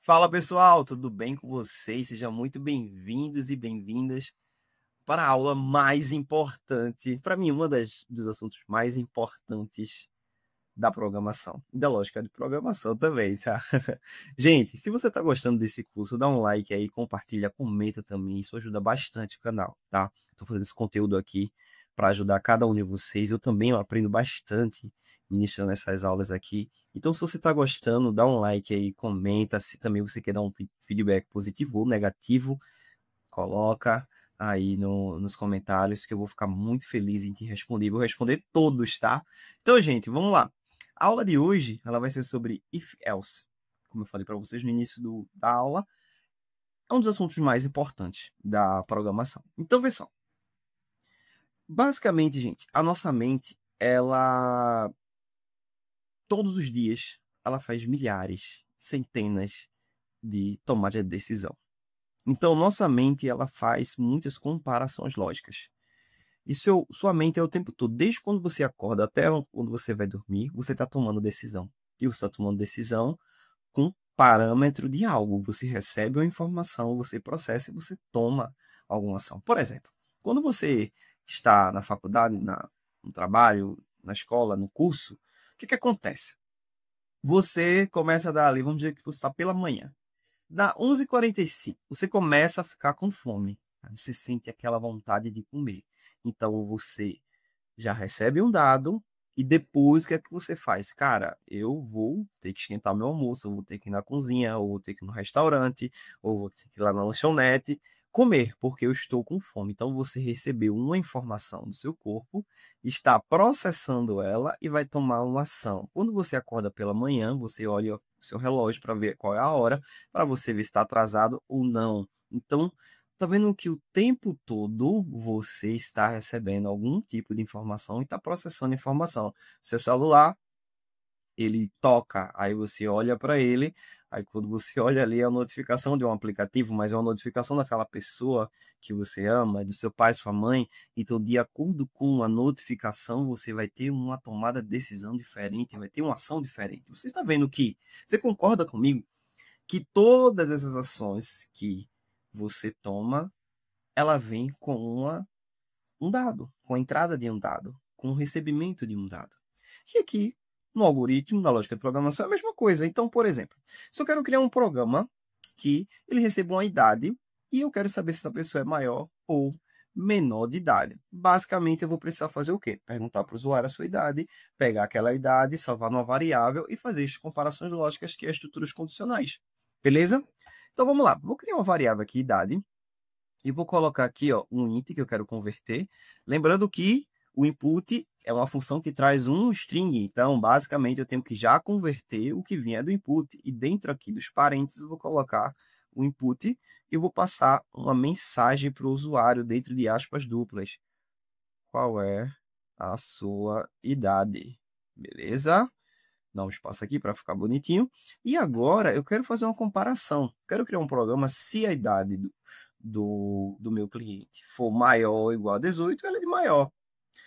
Fala pessoal, tudo bem com vocês? Sejam muito bem-vindos e bem-vindas para a aula mais importante, para mim, dos assuntos mais importantes da programação e da lógica de programação também, tá? Gente, se você está gostando desse curso, dá um like aí, compartilha, comenta também, isso ajuda bastante o canal, tá? Estou fazendo esse conteúdo aqui para ajudar cada um de vocês. Eu também aprendo bastante ministrando essas aulas aqui. Então, se você está gostando, dá um like aí, comenta. Se também você quer dar um feedback positivo ou negativo, coloca aí nos comentários que eu vou ficar muito feliz em te responder. Vou responder todos, tá? Então, gente, vamos lá. A aula de hoje, ela vai ser sobre if else. Como eu falei para vocês no início da aula, é um dos assuntos mais importantes da programação. Então, vê só. Basicamente, gente, a nossa mente, ela todos os dias, ela faz milhares, centenas de tomadas de decisão. Então, nossa mente, ela faz muitas comparações lógicas. E sua mente é o tempo todo, desde quando você acorda até quando você vai dormir, você está tomando decisão. E você está tomando decisão com parâmetro de algo. Você recebe uma informação, você processa e você toma alguma ação. Por exemplo, quando você está na faculdade, no trabalho, na escola, no curso, o que acontece? Você começa a dar ali, vamos dizer que você está pela manhã. Da 11h45, você começa a ficar com fome. Você sente aquela vontade de comer. Então, você já recebe um dado e depois o que é que você faz? Cara, eu vou ter que esquentar meu almoço, eu vou ter que ir na cozinha, ou vou ter que ir no restaurante, ou vou ter que ir lá na lanchonete comer, porque eu estou com fome. Então, você recebeu uma informação do seu corpo, está processando ela e vai tomar uma ação. Quando você acorda pela manhã, você olha o seu relógio para ver qual é a hora, para você ver se está atrasado ou não. Então, tá vendo que o tempo todo você está recebendo algum tipo de informação e está processando informação. Seu celular, ele toca, aí você olha para ele, aí quando você olha ali é a notificação de um aplicativo, mas é uma notificação daquela pessoa que você ama, do seu pai, sua mãe, então de acordo com a notificação você vai ter uma tomada de decisão diferente, vai ter uma ação diferente. Você está vendo que, você concorda comigo, que todas essas ações que você toma, ela vem com um dado, com a entrada de um dado, com o recebimento de um dado. E aqui, no algoritmo, na lógica de programação, é a mesma coisa. Então, por exemplo, se eu quero criar um programa que ele receba uma idade e eu quero saber se essa pessoa é maior ou menor de idade. Basicamente, eu vou precisar fazer o quê? Perguntar para o usuário a sua idade, pegar aquela idade, salvar numa variável e fazer as comparações lógicas que é estruturas condicionais. Beleza? Então, vamos lá. Vou criar uma variável aqui, idade, e vou colocar aqui ó, um int que eu quero converter. Lembrando que o input é uma função que traz um string. Então, basicamente, eu tenho que já converter o que vier do input. E dentro aqui dos parênteses, eu vou colocar o input e vou passar uma mensagem para o usuário dentro de aspas duplas. Qual é a sua idade? Beleza? Dá um espaço aqui para ficar bonitinho. E agora eu quero fazer uma comparação. Quero criar um programa se a idade do meu cliente for maior ou igual a 18, ele é de maior.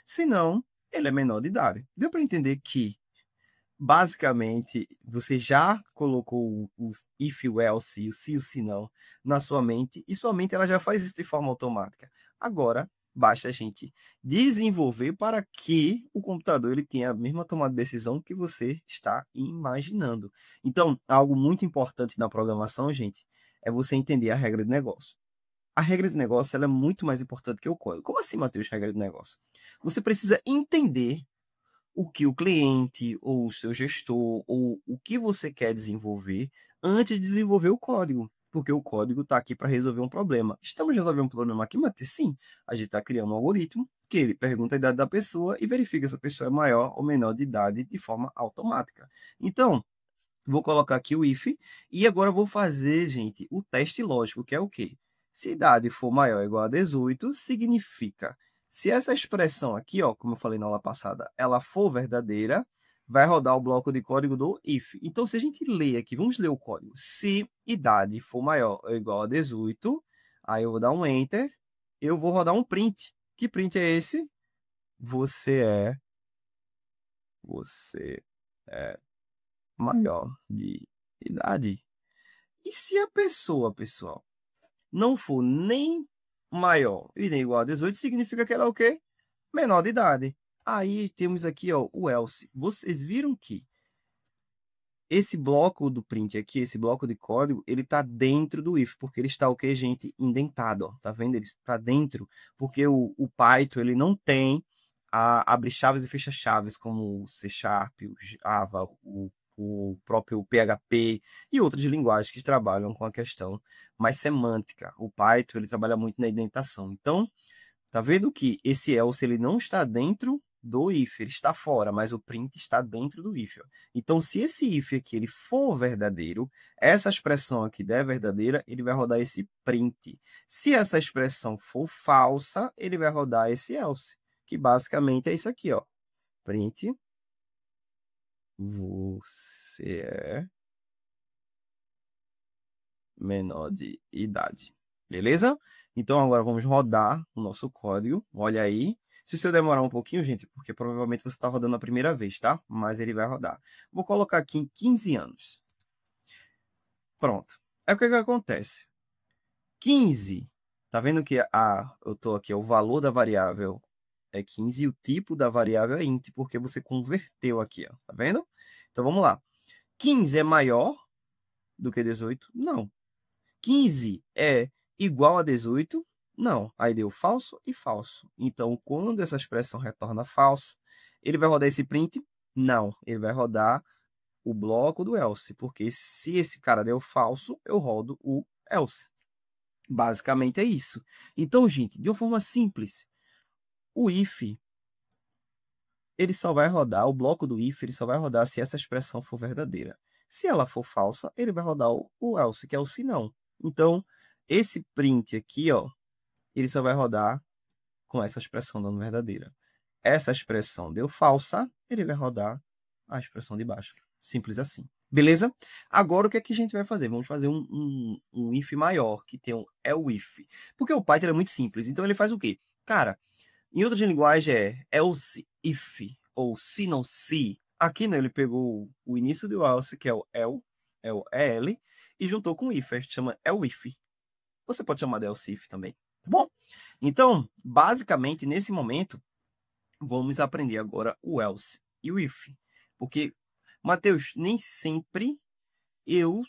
Se não, ele é menor de idade. Deu para entender que, basicamente, você já colocou o if, o else, o se, o se não na sua mente, e sua mente ela já faz isso de forma automática. Agora, basta a gente desenvolver para que o computador ele tenha a mesma tomada de decisão que você está imaginando. Então, algo muito importante na programação, gente, é você entender a regra de negócio. A regra de negócio ela é muito mais importante que o código. Como assim, Matheus, regra de negócio? Você precisa entender o que o cliente, ou o seu gestor, ou o que você quer desenvolver antes de desenvolver o código. Porque o código está aqui para resolver um problema. Estamos resolvendo um problema aqui, Matheus? Sim. A gente está criando um algoritmo que ele pergunta a idade da pessoa e verifica se a pessoa é maior ou menor de idade de forma automática. Então, vou colocar aqui o if e agora vou fazer, gente, o teste lógico, que é o quê? Se a idade for maior ou igual a 18, significa, se essa expressão aqui, ó, como eu falei na aula passada, ela for verdadeira, vai rodar o bloco de código do if. Então, se a gente ler aqui, vamos ler o código. Se idade for maior ou igual a 18, aí eu vou dar um enter, eu vou rodar um print. Que print é esse? Você você é maior de idade. E se a pessoa, pessoal, não for nem maior e nem igual a 18, significa que ela é o quê? Menor de idade. Aí temos aqui, ó, o else. Vocês viram que esse bloco do print aqui, esse bloco de código, ele está dentro do if, porque ele está o que, gente? Indentado, ó. Tá vendo? Ele está dentro, porque o Python, ele não tem abre chaves e fecha chaves, como o C Sharp, o Java, o próprio PHP e outras linguagens que trabalham com a questão mais semântica. O Python, ele trabalha muito na indentação. Então, tá vendo que esse else ele não está dentro do if, ele está fora, mas o print está dentro do if. Ó. Então, se esse if aqui ele for verdadeiro, essa expressão aqui der verdadeira, ele vai rodar esse print. Se essa expressão for falsa, ele vai rodar esse else, que basicamente é isso aqui, ó. Print, você é menor de idade. Beleza? Então, agora vamos rodar o nosso código. Olha aí. Se o seu demorar um pouquinho, gente, porque provavelmente você está rodando a primeira vez, tá? Mas ele vai rodar. Vou colocar aqui em 15 anos. Pronto. Aí o que acontece? 15. Tá vendo que eu tô aqui, o valor da variável é 15 e o tipo da variável é int, porque você converteu aqui, ó. Tá vendo? Então, vamos lá. 15 é maior do que 18? Não. 15 é igual a 18? Não. Aí deu falso e falso. Então, quando essa expressão retorna falso, ele vai rodar esse print? Não. Ele vai rodar o bloco do else, porque se esse cara deu falso, eu rodo o else. Basicamente é isso. Então, gente, de uma forma simples, o if, ele só vai rodar, o bloco do if, ele só vai rodar se essa expressão for verdadeira. Se ela for falsa, ele vai rodar o else, que é o se não. Então, esse print aqui, ó, ele só vai rodar com essa expressão dando verdadeira. Essa expressão deu falsa, ele vai rodar a expressão de baixo. Simples assim. Beleza? Agora, o que é que a gente vai fazer? Vamos fazer um if maior, que tem um else. Porque o Python é muito simples. Então, ele faz o quê? Cara, em outras linguagens é else if, ou se não se. Aqui, né, ele pegou o início do else, que é o el, e juntou com o if. A gente chama else. Você pode chamar de else if também. Tá bom? Então, basicamente, nesse momento, vamos aprender agora o else e o if. Porque, Matheus, nem sempre eu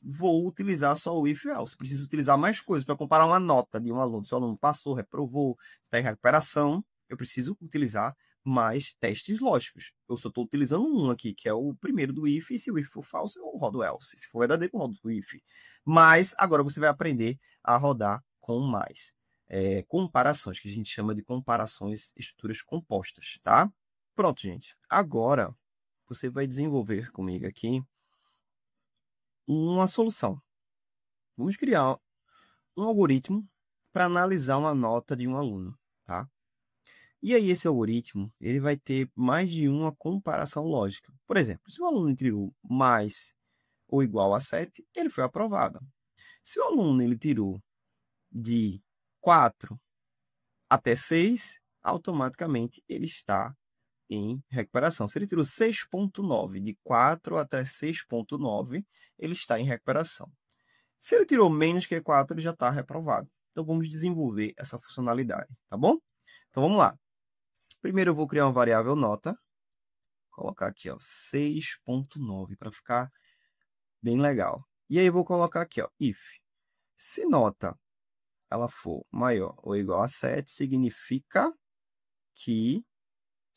vou utilizar só o if e else. Preciso utilizar mais coisas para comparar uma nota de um aluno. Se o aluno passou, reprovou, está em recuperação, eu preciso utilizar mais testes lógicos. Eu só estou utilizando um aqui, que é o primeiro do if, e se o if for falso, eu rodo o else. Se for verdadeiro, eu rodo o if. Mas agora você vai aprender a rodar com mais comparações, que a gente chama de comparações estruturas compostas, tá? Pronto, gente. Agora, você vai desenvolver comigo aqui uma solução. Vamos criar um algoritmo para analisar uma nota de um aluno, tá? E aí esse algoritmo, ele vai ter mais de uma comparação lógica. Por exemplo, se o aluno tirou mais ou igual a 7, ele foi aprovado. Se o aluno ele tirou de 4 até 6, automaticamente ele está em recuperação. Se ele tirou 6,9, de 4 até 6,9, ele está em recuperação. Se ele tirou menos que 4, ele já está reprovado. Então, vamos desenvolver essa funcionalidade, tá bom? Então, vamos lá. Primeiro, eu vou criar uma variável nota. Vou colocar aqui, ó, 6,9, para ficar bem legal. E aí, eu vou colocar aqui, ó, if. Se nota ela for maior ou igual a 7, significa que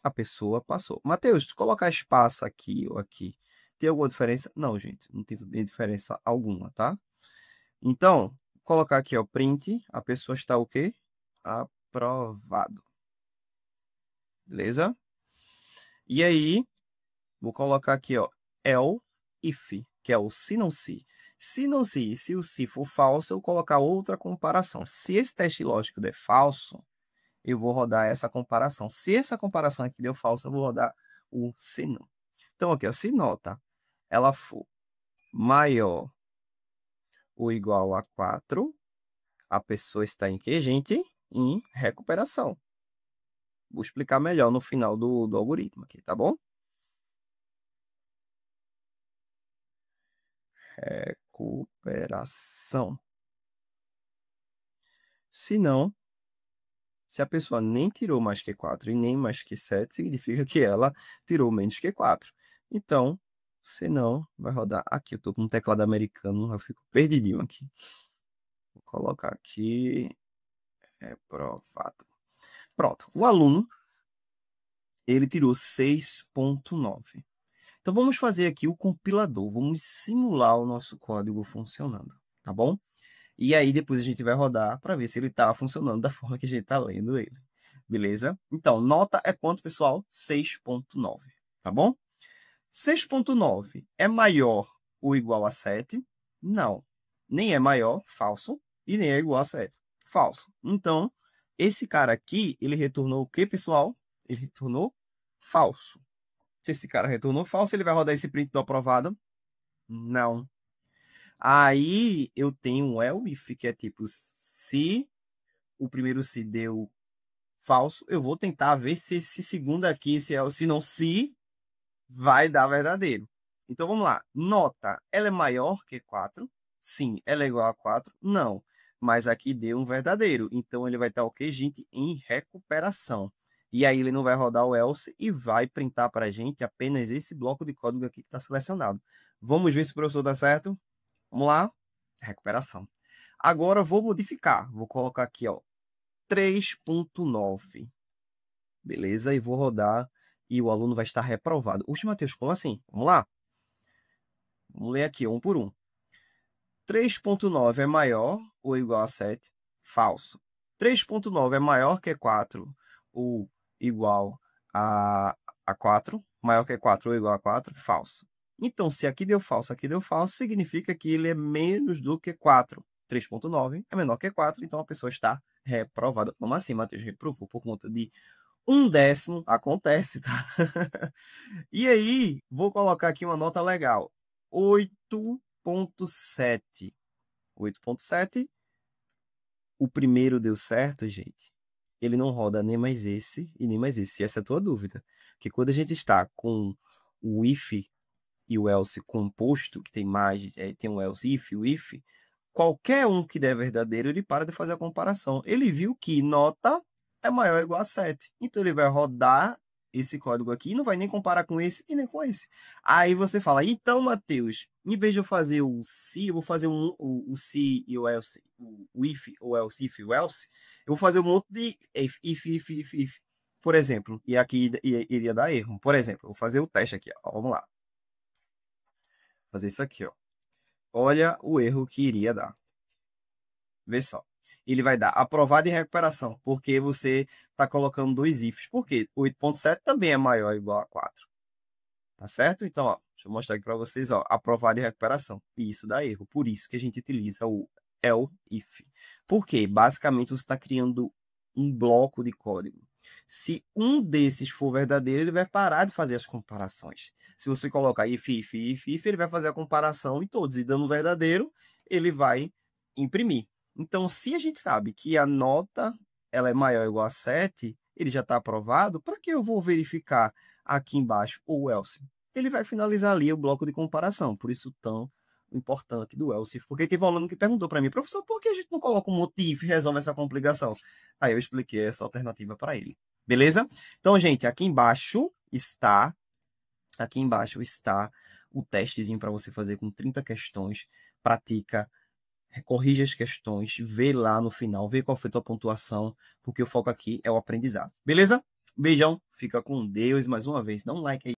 a pessoa passou. Matheus, se tu colocar espaço aqui ou aqui, tem alguma diferença? Não, gente, não tem diferença alguma, tá? Então, vou colocar aqui, ó, print, a pessoa está o quê? Aprovado. Beleza? E aí, vou colocar aqui, ó, if, que é o se não se. Se não se o se for falso, eu vou colocar outra comparação. Se esse teste lógico der falso, eu vou rodar essa comparação. Se essa comparação aqui deu falso, eu vou rodar o se não. Então, aqui, ó, se nota ela for maior ou igual a 4, a pessoa está em quê, gente? Em recuperação. Vou explicar melhor no final do algoritmo aqui, tá bom? recuperação. Se não, se a pessoa nem tirou mais que 4 e nem mais que 7, significa que ela tirou menos que 4. Então, se não, vai rodar aqui. Eu estou com um teclado americano, eu fico perdidinho aqui. Vou colocar aqui. Reprovado. Pronto. O aluno, ele tirou 6.9. Então, vamos fazer aqui o compilador. Vamos simular o nosso código funcionando, tá bom? E aí, depois a gente vai rodar para ver se ele está funcionando da forma que a gente está lendo ele. Beleza? Então, nota é quanto, pessoal? 6.9, tá bom? 6.9 é maior ou igual a 7? Não. Nem é maior, falso, e nem é igual a 7, falso. Então, esse cara aqui, ele retornou o quê, pessoal? Ele retornou falso. Se esse cara retornou falso, ele vai rodar esse print do aprovado? Não. Aí, eu tenho um else, que é tipo, se o primeiro se deu falso, eu vou tentar ver se esse segundo aqui, se não se, vai dar verdadeiro. Então, vamos lá. Nota, ela é maior que 4? Sim. Ela é igual a 4? Não. Mas aqui deu um verdadeiro. Então, ele vai estar o quê, gente? Em recuperação. E aí, ele não vai rodar o else e vai printar para a gente apenas esse bloco de código aqui que está selecionado. Vamos ver se o professor dá certo? Vamos lá. Recuperação. Agora, vou modificar. Vou colocar aqui, ó, 3.9. Beleza? E vou rodar e o aluno vai estar reprovado. Oxe, Matheus, como assim? Vamos lá? Vamos ler aqui, um por um. 3.9 é maior ou igual a 7? Falso. 3.9 é maior que 4 ou igual a 4? Maior que 4 ou igual a 4? Falso. Então, se aqui deu falso, significa que ele é menos do que 4. 3.9 é menor que 4, então a pessoa está reprovada. Como assim, Matheus? Reprovou por conta de 1/10, acontece, tá? E aí, vou colocar aqui uma nota legal. 8.7. 8.7. O primeiro deu certo, gente. Ele não roda nem mais esse e nem mais esse. Essa é a tua dúvida. Porque quando a gente está com o if e o else composto, que tem mais, tem um else if, o if, qualquer um que der verdadeiro, ele para de fazer a comparação. Ele viu que nota é maior ou igual a 7. Então, ele vai rodar esse código aqui e não vai nem comparar com esse e nem com esse. Aí você fala, então, Matheus, em vez de eu fazer o se, eu vou fazer o se e o else, o if, o else, if, o else, eu vou fazer um monte de if. Por exemplo, e aqui iria dar erro. Por exemplo, eu vou fazer o teste aqui, ó. Vamos lá. Vou fazer isso aqui, ó. Olha o erro que iria dar. Vê só. Ele vai dar aprovado em recuperação, porque você está colocando dois ifs. Por quê? 8.7 também é maior ou igual a 4. Tá certo? Então, ó, deixa eu mostrar aqui para vocês, ó, aprovado em recuperação. E isso dá erro. Por isso que a gente utiliza o else. Por quê? Basicamente, você está criando um bloco de código. Se um desses for verdadeiro, ele vai parar de fazer as comparações. Se você colocar if, ele vai fazer a comparação em todos. E dando verdadeiro, ele vai imprimir. Então, se a gente sabe que a nota ela é maior ou igual a 7, ele já está aprovado, para que eu vou verificar aqui embaixo o else? Ele vai finalizar ali o bloco de comparação. Por isso, tão importante do else. Porque teve um aluno que perguntou para mim, professor, por que a gente não coloca um monte de if e resolve essa complicação? Aí eu expliquei essa alternativa para ele. Beleza? Então, gente, aqui embaixo está o testezinho para você fazer com 30 questões. Pratica, corrige as questões, vê lá no final, vê qual foi a tua pontuação, porque o foco aqui é o aprendizado. Beleza? Beijão, fica com Deus. Mais uma vez, dá um like aí.